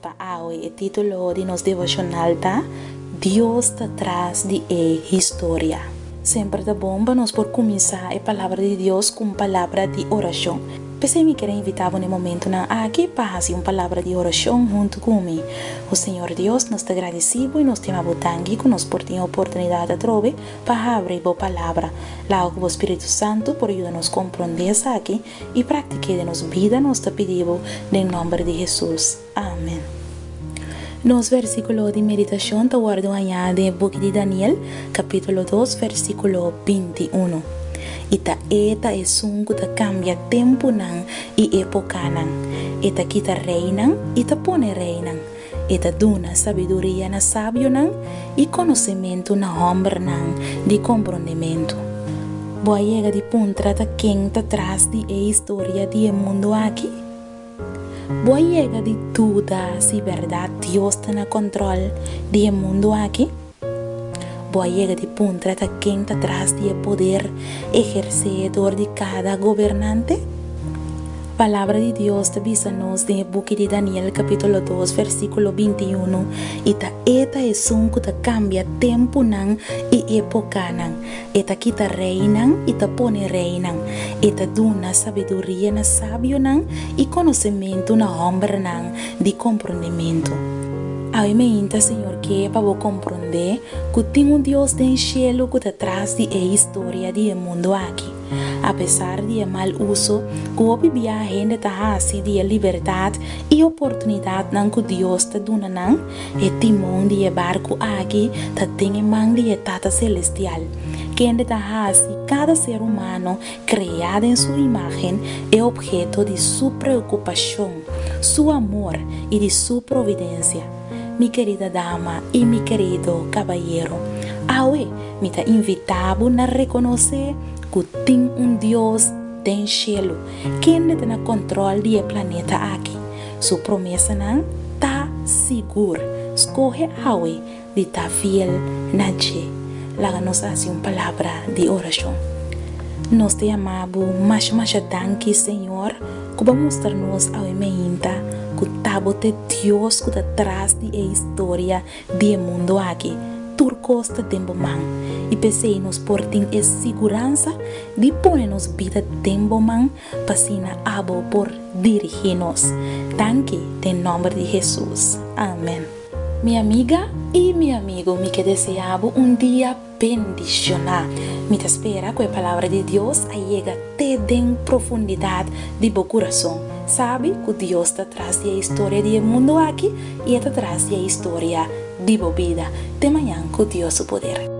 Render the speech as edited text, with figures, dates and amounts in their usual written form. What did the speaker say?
pa hoy el título de nos devocional ta Dios detrás de historia. Sempre tá bom para nós por começar a palavra de Deus com palavra de oração. Pensei me querer invitar no momento na aqui para uma palavra de oração junto comigo. O Senhor Deus nos está agradecido e nos tem a botangue que nos por ter a oportunidade de trocar para abrir a palavra. Lá o Espírito Santo por ajudar-nos a compreender isso aqui e praticar de nossa vida nos está pedindo em nome de Jesus. Amém. Nos versículos de meditação te guardo allá de book de Daniel, capítulo 2, versículo 21. Ita é sungo ta cambia tempo nan e época nan. Ita kita reinan, ita pone reinan. Ita duna sabedoria na sábio nan e conhecimento na homem nan de compreendimento. Boa chega de puntra ta quem ta traz de história de mundo aqui. Boa chega de tudo se verdade Deus está na controle de mundo aqui. Boa chega de puntra ta quem está atrás de poder exercedor de cada governante. Palavra de Deus te avisa-nos no book de Daniel, capítulo 2, versículo 21. Ita é sunco ta cambia tempo nan e época nan. Ita kita reinan, ita pone reinan. Ita duna sabedoria na sábio nan e conhecimento na homem nan de compreendimento. Aí me inta, Senhor, que para eu compreender que tem Deus do céu que está atrás de história do mundo aqui. Apesar de mal uso, que o bibia a gente está assim de liberdade e oportunidade não que Deus está dando não, e timão de barco aqui está tem mão de tata celestial. Que ainda está assim, cada ser humano criado em sua imagem é objeto de sua preocupação, seu amor e de sua providência. Mi querida dama e mi querido caballero, hoy me está invitado a reconhecer que tem Deus tem cielo, que está no controle do planeta aqui. Sua promessa não está segura. Escolhe hoy de estar fiel na G. Lá nos faz uma palavra de oração. Nos te amamos, mas danke, Senhor, que vai mostrar-nos a emenda que tabo de Deus que está atrás de história do mundo aqui. Turcosta tempo man e pensei-nos por ter a segurança de pôr-nos vida tempo man para abo por dirigir-nos. Danke, em nome de Jesus. Amém. Minha amiga e meu amigo, me que deseavo dia bendicionar. Me te espera que a palavra de Deus chega até em profundidade de meu coração. Sabe que Deus está atrás da história do mundo aqui e está atrás da história de minha vida. De manhã com Deus o poder.